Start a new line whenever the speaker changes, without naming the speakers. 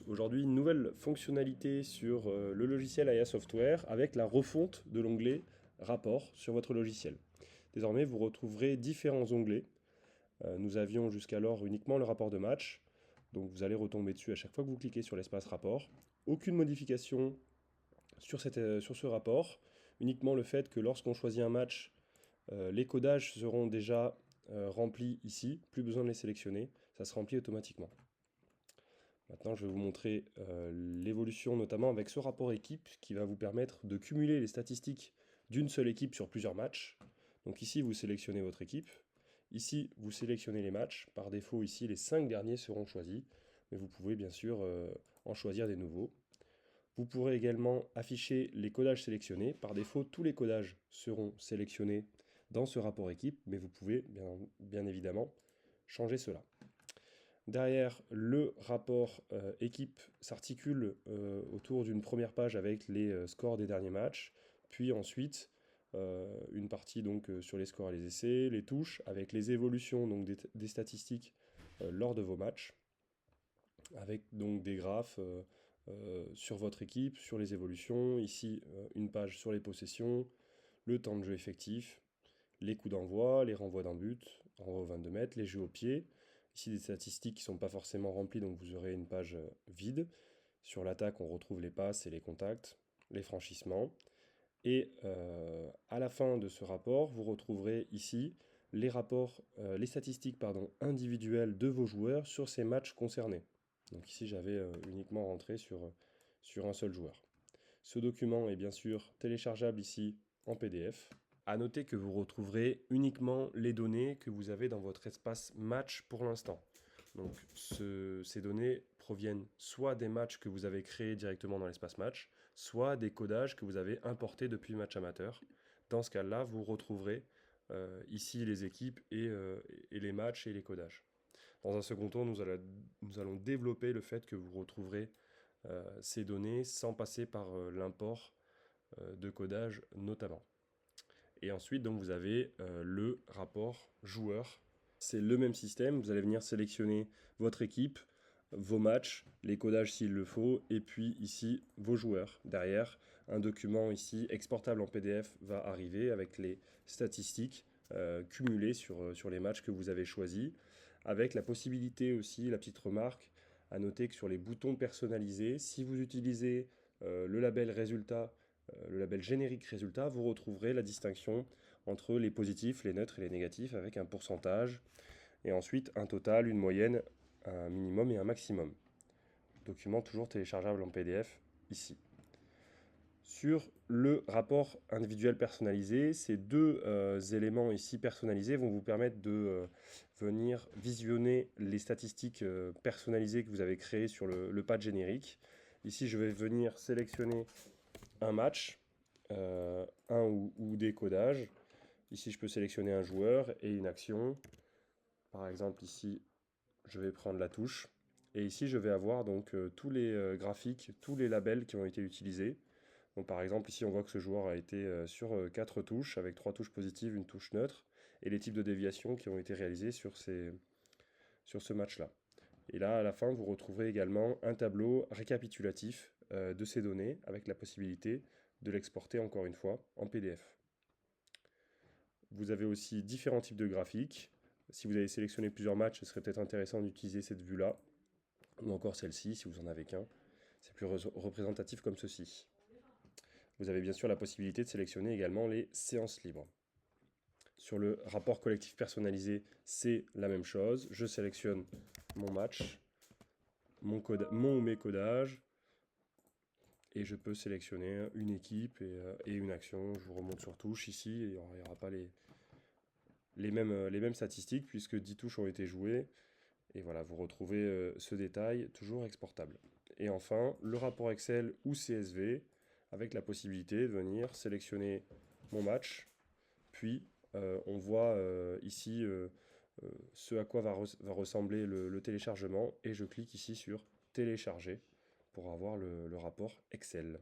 Aujourd'hui, une nouvelle fonctionnalité sur le logiciel Aya Software avec la refonte de l'onglet Rapport sur votre logiciel. Désormais, vous retrouverez différents onglets. Nous avions jusqu'alors uniquement le rapport de match, donc vous allez retomber dessus à chaque fois que vous cliquez sur l'espace Rapport. Aucune modification sur ce rapport, uniquement le fait que lorsqu'on choisit un match, les codages seront déjà remplis ici, plus besoin de les sélectionner, ça se remplit automatiquement. Maintenant, je vais vous montrer l'évolution, notamment avec ce rapport équipe, qui va vous permettre de cumuler les statistiques d'une seule équipe sur plusieurs matchs. Donc ici, vous sélectionnez votre équipe. Ici, vous sélectionnez les matchs. Par défaut, ici, les 5 derniers seront choisis. Mais vous pouvez bien sûr en choisir des nouveaux. Vous pourrez également afficher les codages sélectionnés. Par défaut, tous les codages seront sélectionnés dans ce rapport équipe, mais vous pouvez bien évidemment changer cela. Derrière, le rapport équipe s'articule autour d'une première page avec les scores des derniers matchs, puis ensuite une partie donc sur les scores et les essais, les touches, avec les évolutions donc des statistiques lors de vos matchs, avec donc des graphes sur votre équipe, sur les évolutions, ici une page sur les possessions, le temps de jeu effectif, les coups d'envoi, les renvois d'un but, renvoi au 22 mètres, les jeux au pied. Ici, des statistiques qui ne sont pas forcément remplies, donc vous aurez une page vide. Sur l'attaque, on retrouve les passes et les contacts, les franchissements. Et à la fin de ce rapport, vous retrouverez ici les statistiques individuelles de vos joueurs sur ces matchs concernés. Donc ici, j'avais uniquement rentré sur un seul joueur. Ce document est bien sûr téléchargeable ici en PDF. À noter que vous retrouverez uniquement les données que vous avez dans votre espace match pour l'instant. Donc ces données proviennent soit des matchs que vous avez créés directement dans l'espace match, soit des codages que vous avez importés depuis Match Amateur. Dans ce cas-là, vous retrouverez ici les équipes et les matchs et les codages. Dans un second temps, nous allons développer le fait que vous retrouverez ces données sans passer par l'import de codage notamment. Et ensuite, donc, vous avez le rapport joueur. C'est le même système. Vous allez venir sélectionner votre équipe, vos matchs, les codages s'il le faut, et puis ici, vos joueurs. Derrière, un document ici, exportable en PDF, va arriver avec les statistiques cumulées sur les matchs que vous avez choisis, avec la possibilité aussi, la petite remarque, à noter que sur les boutons personnalisés, si vous utilisez le label résultat, le label générique résultat, vous retrouverez la distinction entre les positifs, les neutres et les négatifs avec un pourcentage et ensuite un total, une moyenne, un minimum et un maximum. Document toujours téléchargeable en PDF ici. Sur le rapport individuel personnalisé, ces deux éléments ici personnalisés vont vous permettre de venir visionner les statistiques personnalisées que vous avez créées sur le pad générique. Ici, je vais venir sélectionner un match, un ou des codages. Ici, je peux sélectionner un joueur et une action. Par exemple, ici, je vais prendre la touche. Et ici, je vais avoir donc tous les graphiques, tous les labels qui ont été utilisés. Donc, par exemple, ici, on voit que ce joueur a été sur 4 touches, avec 3 touches positives, une touche neutre, et les types de déviations qui ont été réalisés sur ce match-là. Et là, à la fin, vous retrouverez également un tableau récapitulatif de ces données, avec la possibilité de l'exporter encore une fois en PDF. Vous avez aussi différents types de graphiques. Si vous avez sélectionné plusieurs matchs, ce serait peut-être intéressant d'utiliser cette vue-là, ou encore celle-ci, si vous n'en avez qu'un. C'est plus représentatif comme ceci. Vous avez bien sûr la possibilité de sélectionner également les séances libres. Sur le rapport collectif personnalisé, c'est la même chose. Je sélectionne mon match, mon ou mes codages, et je peux sélectionner une équipe et une action. Je vous remonte sur touche ici, et il n'y aura pas les mêmes statistiques puisque 10 touches ont été jouées. Et voilà, vous retrouvez ce détail toujours exportable. Et enfin, le rapport Excel ou CSV avec la possibilité de venir sélectionner mon match. Puis, on voit ici ce à quoi va ressembler le téléchargement. Et je clique ici sur télécharger pour avoir le rapport Excel.